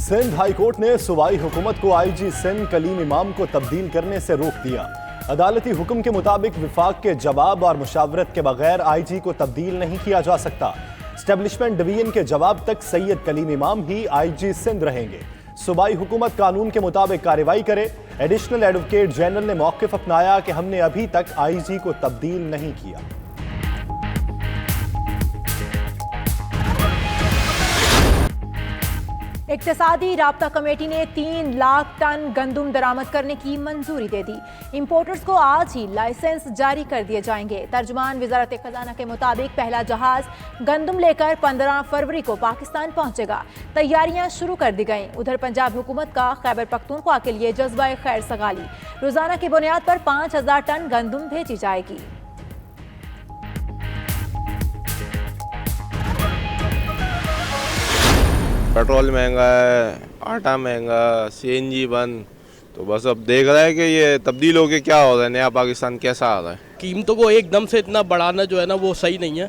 Sindh high court ने सूबाई हुकूमत को आईजी सिंध कलीम इमाम को तब्दील करने से रोक दिया। अदालती हुक्म के मुताबिक विफाक के जवाब और मुशावरत के बगैर आईजी को तब्दील नहीं किया जा सकता। एस्टेब्लिशमेंट डिवीजन के जवाब तक सैयद कलीम इमाम ही आईजी सिंध रहेंगे। सूबाई हुकूमत कानून के मुताबिक कार्रवाई करे। एडिशनल एडवोकेट जनरल ने मौक़िफ़ अपनाया कि हमने अभी तक आईजी को तब्दील नहीं किया। इक्तिसादी राब्ता कमेटी ने 3 लाख टन गंदुम दरामद करने की मंजूरी दे दी। इंपोर्टर्स को आज ही लाइसेंस जारी कर दिए जाएंगे। तर्जुमान वजारत खजाना के मुताबिक पहला जहाज गंदुम लेकर 15 फरवरी को पाकिस्तान पहुंचेगा। तैयारियां शुरू कर दी गईं। उधर पंजाब हुकूमत का खैबर पख्तूनख्वा के लिए जज्बा खैर सगाली। रोजाना की बुनियाद पर 5000 टन गंदुम भेजी जाएगी। पेट्रोल महंगा है, आटा महंगा, सीएनजी बंद, तो बस अब देख रहा है कि ये तब्दील होके क्या हो रहा है, नया पाकिस्तान कैसा आ रहा है। कीमतों को एकदम से इतना बढ़ाना जो है ना वो सही नहीं है,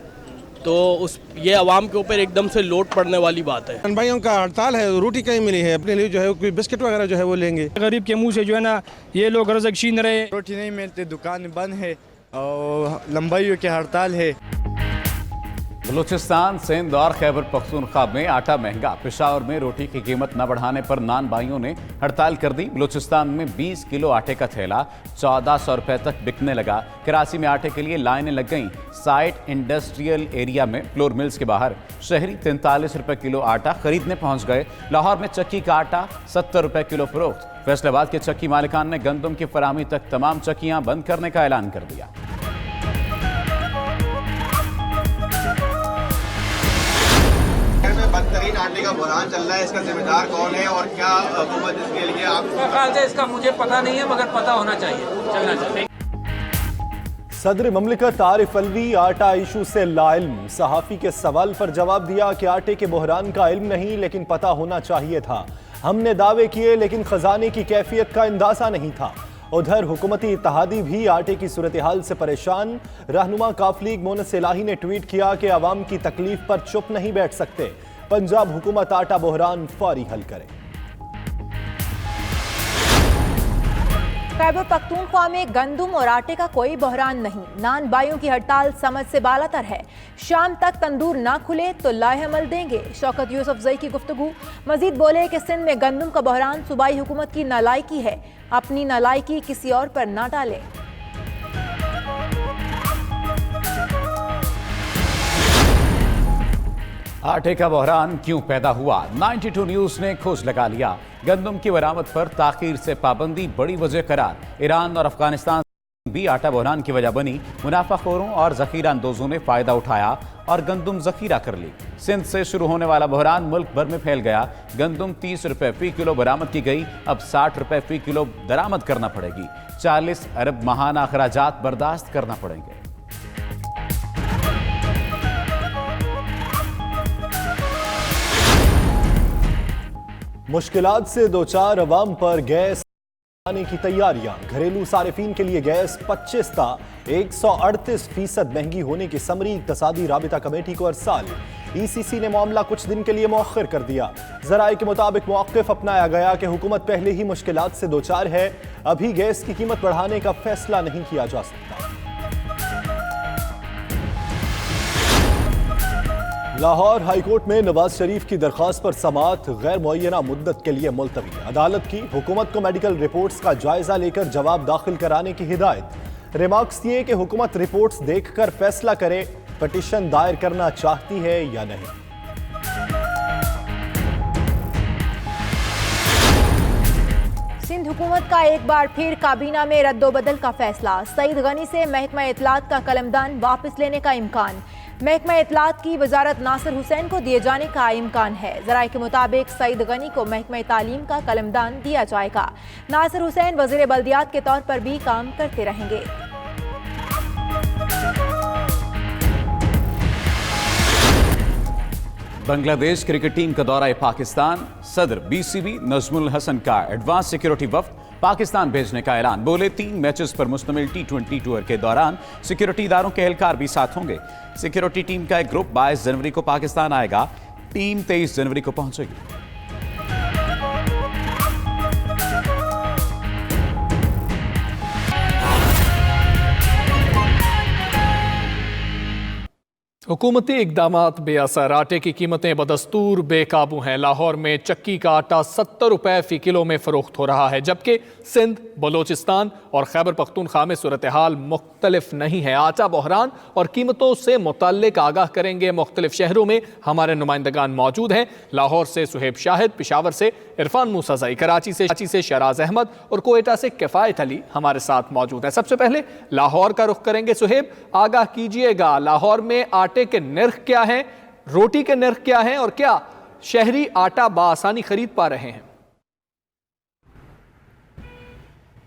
तो ये आवाम के ऊपर एकदम से लोड पड़ने वाली बात है। भाइयों का हड़ताल है, रोटी कहीं मिली है, अपने लिए जो है कोई बिस्किट वगैरह जो है वो लेंगे। गरीब के मुंह से जो है ना ये लोग रज़क छीन रहे। रोटी नहीं मिलती, दुकान बंद है और लंबाइयों की हड़ताल है। बलूचिस्तान, सिंध और खैबर पख्तूनख्वा में आटा महंगा। पेशावर में रोटी की कीमत न बढ़ाने पर नान भाइयों ने हड़ताल कर दी। बलूचिस्तान में 20 किलो आटे का थैला 1400 रुपए तक बिकने लगा। कराची में आटे के लिए लाइनें लग गईं। साइट इंडस्ट्रियल एरिया में फ्लोर मिल्स के बाहर शहरी 43 रुपए किलो आटा खरीदने पहुंच गए। लाहौर में चक्की का आटा 70 रुपए किलो फरोख्त। फैसलाबाद के चक्की मालिकान ने गंदम की फराहमी तक तमाम चक्कियां बंद करने का ऐलान कर दिया। बदतरीन आटे का बुरान चल रहा है, इसका जिम्मेदार कौन है और क्या हुकूमत इसके लिए आप? इसका मुझे पता नहीं है, मगर पता होना चाहिए, चलना चाहिए। सदर ममलिकत आरिफ अलवी आटा इशू से लाइल्म। सहाफ़ी के सवाल पर जवाब दिया कि आटे के बहरान का इल्म नहीं, लेकिन पता होना चाहिए था। हमने दावे किए लेकिन खजाने की कैफियत का अंदाजा नहीं था। उधर हुकूमती इत्तेहादी भी आटे की सूरत हाल से परेशान। रहनुमा काफ लीग मोनस इलाही ने ट्वीट किया कि अवाम की तकलीफ पर चुप नहीं बैठ सकते। पंजाब हुकूमत आटा बहरान फौरी हल करे। खैबर पख्तूनख्वा में गंदुम और आटे का कोई बहरान नहीं। नान भाइयों की हड़ताल समझ से बालातर है। शाम तक तंदूर ना खुले तो लाहेमल देंगे। शौकत यूसुफजई की गुफ्तगू। मजीद बोले कि सिंध में गंदुम का बहरान सूबाई हुकूमत की नालायकी है। अपनी नालायकी किसी और पर ना डालें। आटे का बहरान क्यों पैदा हुआ? 92 न्यूज ने खोज लगा लिया। गंदम की बरामद पर ताखीर से पाबंदी बड़ी वजह करार। ईरान और अफगानिस्तान भी आटा बहरान की वजह बनी। मुनाफाखोरों और जखीरा अंदोजों ने फायदा उठाया और गंदम जखीरा कर ली। सिंध से शुरू होने वाला बहरान मुल्क भर में फैल गया। गंदम 30 रुपए फी किलो बरामद की गई, अब 60 रुपए फी किलो दरामद करना पड़ेगी। 40 अरब माहाना अखराजात बर्दाश्त करना पड़ेंगे। मुश्किलात से दो चार अवाम पर गैस आने की तैयारियां। घरेलू सारिफीन के लिए गैस 25 था 138% महंगी होने की समरी इक्तिसादी राबिता कमेटी को अरसाल। ECC ने मामला कुछ दिन के लिए मौखर कर दिया। जराए के मुताबिक मौक़िफ़ अपनाया गया कि हुकूमत पहले ही मुश्किलात से दो चार है, अभी गैस की कीमत बढ़ाने का फैसला नहीं किया जा सकता। लाहौर हाईकोर्ट में नवाज शरीफ की दरख्वास्त पर समाअत गैर मुअय्यना मुद्दत के लिए मुलतवी। अदालत की हुकूमत को मेडिकल रिपोर्ट्स का जायजा लेकर जवाब दाखिल कराने की हिदायत। रिमार्क्स दिए कि हुकूमत रिपोर्ट्स देखकर फैसला करे पिटीशन दायर करना चाहती है या नहीं। सिंध हुकूमत का एक बार फिर काबीना में रद्दोबदल का फैसला। सईद गनी से महकमा इत्तलात का कलमदान वापस लेने का इम्कान। महकमा इत्तलात की वजारत नासिर हुसैन को दिए जाने का इम्कान है। जराए के मुताबिक सईद गनी को महकमा तालीम का कलमदान दिया जाएगा। नासिर हुसैन वज़ीर बल्दियात के तौर पर भी काम करते रहेंगे। बांग्लादेश क्रिकेट टीम का दौरा पाकिस्तान। सदर BCB नजमुल हसन का एडवांस सिक्योरिटी वफ्द पाकिस्तान भेजने का ऐलान। बोले 3 मैचेस पर मुश्तमिल T20 टूर के दौरान सिक्योरिटी इदारों के एहलकार भी साथ होंगे। सिक्योरिटी टीम का एक ग्रुप 22 जनवरी को पाकिस्तान आएगा। टीम 23 जनवरी को पहुंचेगी। हुकूमती इक़दामात बेअसर, आटे की कीमतें बदस्तूर बेकाबू हैं। लाहौर में चक्की का आटा 70 रुपए फ़ी किलो में फ़रोख्त हो रहा है, जबकि सिंध, बलोचिस्तान और खैबर पख्तूनख्वा में सूरत हाल मुख्तलिफ नहीं है। आटा बहरान और कीमतों से मुतल्लिक आगाह करेंगे। मुख्तलिफ शहरों में हमारे नुमाइंदगान मौजूद हैं। लाहौर से सुहेब शाहिद, पिशावर से इरफान मूसाज़ई, कराची से शराज अहमद और कोयटा से किफ़ायत अली हमारे साथ मौजूद हैं। सबसे पहले लाहौर का रुख करेंगे। सुहेब, आगाह कीजिएगा, लाहौर में आटे के नर्ख क्या हैं, रोटी के नर्ख क्या हैं और क्या शहरी आटा बाआसानी खरीद पा रहे हैं?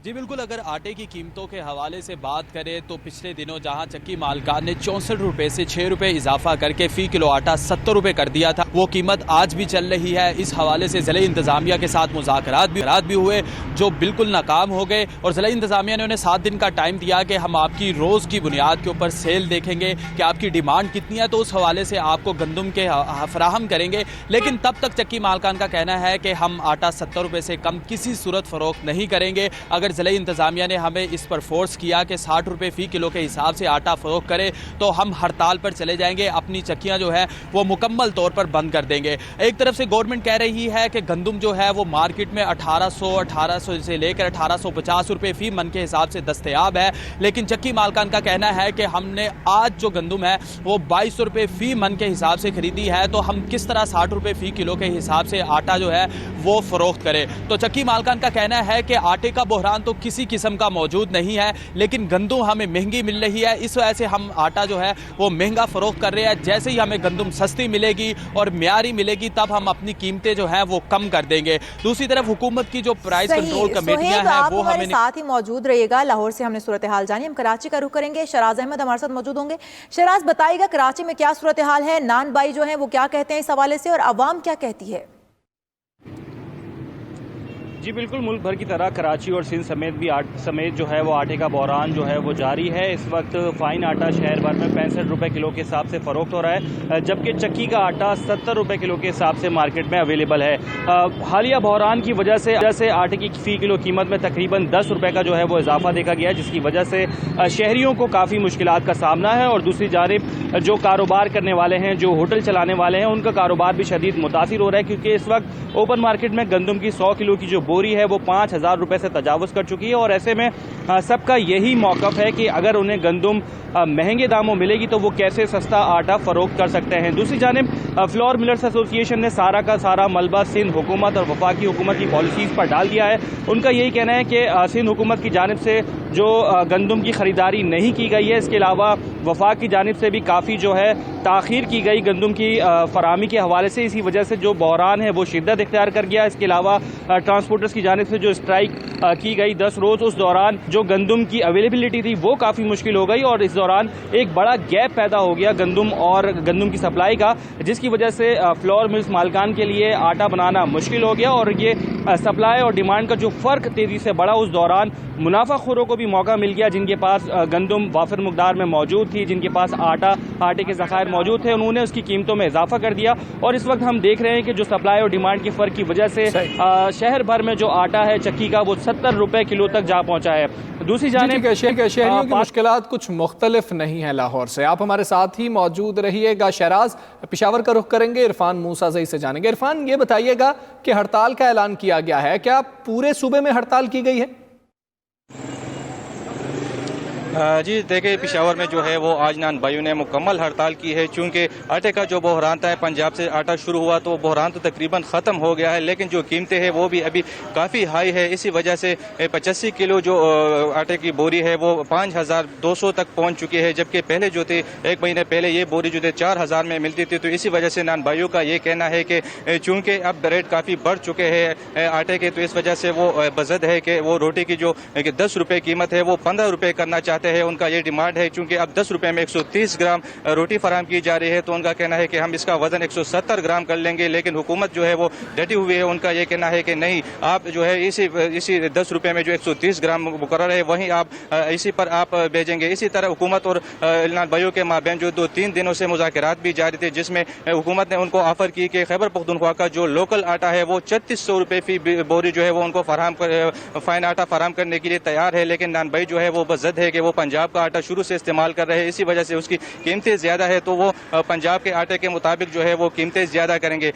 जी बिल्कुल, अगर आटे की कीमतों के हवाले से बात करें तो पिछले दिनों जहां चक्की मालकान ने 64 रुपये से 6 रुपये इजाफा करके फ़ी किलो आटा 70 रुपये कर दिया था, वो कीमत आज भी चल रही है। इस हवाले से ज़िला इंतज़ामिया के साथ मुज़ाकरात भी हुए जो बिल्कुल नाकाम हो गए और ज़िला इंतज़ामिया ने उन्हें 7 दिन का टाइम दिया कि हम आपकी रोज़ की बुनियाद के ऊपर सेल देखेंगे कि आपकी डिमांड कितनी है, तो उस हवाले से आपको गंदम के फराहम करेंगे। लेकिन तब तक चक्की मालकान का कहना है कि हम आटा 70 रुपये से कम किसी सूरत फ़रोख्त नहीं करेंगे। अगर ज़िला इंतज़ामिया ने हमें इस पर फोर्स किया कि 60 रुपये फ़ी किलो के हिसाब से आटा फ़रोख्त करे तो हम हड़ताल पर चले जाएंगे, अपनी चक्कियाँ जो है वो मुकम्मल तौर पर बंद कर देंगे। एक तरफ से गवर्नमेंट कह रही है कि गंदम जो है वो मार्केट में 1800 से लेकर 1850 रुपये फ़ी मन के हिसाब से दस्तयाब है, लेकिन चक्की मालकान का कहना है कि हमने आज जो गंदम है वो 2200 रुपये फ़ी मन के हिसाब से खरीदी है, तो हम किस तरह 60 रुपये फ़ी किलो के हिसाब से आटा जो है वो फ़रोख्त करें। तो चक्की मालकान का कहना है कि आटे का बहरान तो किसी किस्म का मौजूद नहीं है, लेकिन गंदम हमें महंगी मिल रही है, इस वजह से हम आटा जो है वो महंगा फ़रोख्त कर रहे हैं। जैसे ही हमें गंदम सस्ती मिलेगी और म्यारी मिलेगी तब हम अपनी कीमतें जो हैं वो कम कर देंगे। दूसरी तरफ हुकूमत की जो प्राइस कंट्रोल कमेटियां हैं वो हमें साथ ही मौजूद रहिएगा। लाहौर से हमने सूरत हाल जानी, हम कराची का रुख करेंगे। शराज अहमद हमारे साथ मौजूद होंगे। शराज, बताइएगा कराची में क्या सूरत हाल है, नान भाई जो है वो क्या कहते हैं इस हवाले से और अवाम क्या कहती है? जी बिल्कुल, मुल्क भर की तरह कराची और सिंध समेत जो है वो आटे का बहरान जो है वो जारी है। इस वक्त फाइन आटा शहर भर में 65 रुपये किलो के हिसाब से फ़रोख्त हो रहा है, जबकि चक्की का आटा 70 रुपये किलो के हिसाब से मार्केट में अवेलेबल है। हालिया बहरान की वजह से आटे की फ़ी किलो कीमत में तकरीबन 10 रुपये का जो है वो इजाफा देखा गया है, जिसकी वजह से शहरियों को काफ़ी मुश्किलात का सामना है। और दूसरी जानिब जो कारोबार करने वाले हैं, जो होटल चलाने वाले हैं, उनका कारोबार भी शदीद मुतासिर हो रहा है, क्योंकि इस वक्त ओपन मार्केट में गंदम की 100 किलो की जो बोरी है वो 5000 रुपए से तजावुज़ कर चुकी है। और ऐसे में सबका यही मौक़िफ़ है कि अगर उन्हें गंदम महंगे दामों मिलेगी तो वो कैसे सस्ता आटा फ़रोख्त कर सकते हैं। दूसरी जानिब फ्लोर मिलर्स एसोसिएशन ने सारा का सारा मलबा सिंध हुकूमत और वफाकी हुकूमत की पॉलिसीज़ पर डाल दिया है। उनका यही कहना है कि सिंध हुकूमत की जानिब से जो गंदम की ख़रीदारी नहीं की गई है, इसके अलावा वफाक की जानिब से भी काफ़ी जो है ताख़ीर की गई गंदम की फ़राहमी के हवाले से, इसी वजह से जो बहरान है वो शिद्दत इख्तियार कर गया। इसके अलावा ट्रांसपोर्टर्स की जानिब से जो स्ट्राइक की गई 10 रोज़, उस दौरान जो गंदम की अवेलेबिलिटी थी वो काफ़ी मुश्किल हो गई और इस दौरान एक बड़ा गैप पैदा हो गया गंदम और गंदम की सप्लाई का, जिसकी वजह से फ्लोर मिल्स मालकान के लिए आटा बनाना मुश्किल हो गया। और ये सप्लाई और डिमांड का जो फ़र्क तेज़ी से बढ़ा, उस दौरान मुनाफाखोरों को भी मौका मिल गया, जिनके पास गंदम वाफिर मकदार में मौजूद थी, जिनके पास आटे के ज़खायर मौजूद थे, उन्होंने उसकी कीमतों में इजाफा कर दिया। और इस वक्त हम देख रहे हैं कि जो सप्लाई और डिमांड के फ़र्क की वजह से शहर भर में जो आटा है चक्की का वो 70 रुपये किलो तक जा पहुँचा है। दूसरी जानिब शहरियों की मुश्किलात कुछ मुख्तलिफ नहीं है। लाहौर से आप हमारे साथ ही मौजूद रहिएगा। शराज, पिशावर का रुख करेंगे, इरफान मूसाज़ई से जानेंगे। इरफान, ये बताइएगा कि हड़ताल का ऐलान किया गया है, क्या पूरे सूबे में हड़ताल की गई है? जी देखिए, पिशावर में जो है वो आज नान भाइयों ने मुकम्मल हड़ताल की है, चूँकि आटे का जो बहरान था, पंजाब से आटा शुरू हुआ तो बहरान तो तकरीबन ख़त्म हो गया है, लेकिन जो कीमतें हैं वो भी अभी काफ़ी हाई है। इसी वजह से 85 किलो जो आटे की बोरी है वो 5200 तक पहुँच चुकी है, जबकि पहले जो थे 1 महीने पहले ये बोरी जो थे 4000 में मिलती थी। तो इसी वजह से नान भाइयों का ये कहना है कि चूँकि अब रेट काफ़ी बढ़ चुके हैं आटे के, तो इस वजह से वो बज़द है कि वो रोटी की जो 10 रुपये कीमत है वो 15 रुपये करना चाहते हैं। उनका ये डिमांड है, क्योंकि अब 10 रुपये में 130 ग्राम रोटी फराहम की जा रही है, तो उनका कहना है कि हम इसका वजन 170 ग्राम कर लेंगे। लेकिन हुकूमत जो है वो डटी हुई है, उनका ये कहना है कि नहीं, आप जो है इसी 10 रुपये में जो 130 ग्राम मुकर्रर है वहीं आप इसी पर आप भेजेंगे। इसी तरह हुकूमत और नान भाइयों के माबैन जो 2-3 दिनों से मुज़ाकरात भी जारी थे, जिसमें हुकूमत ने उनको ऑफर की कि खैबर पख्तूनख्वा का जो लोकल आटा है वो 3600 रुपये फी बोरी जो है वो उनको फाइन आटा फराहम करने के लिए तैयार है। लेकिन नान भाई जो है वो बज़द है कि वो पंजाब का आटा शुरू से इस्तेमाल कर रहे हैं, इसी वजह से उसकी कीमतें ज़्यादा है, तो वो पंजाब के आटे के मुताबिक जो है वो कीमतें ज़्यादा करेंगे।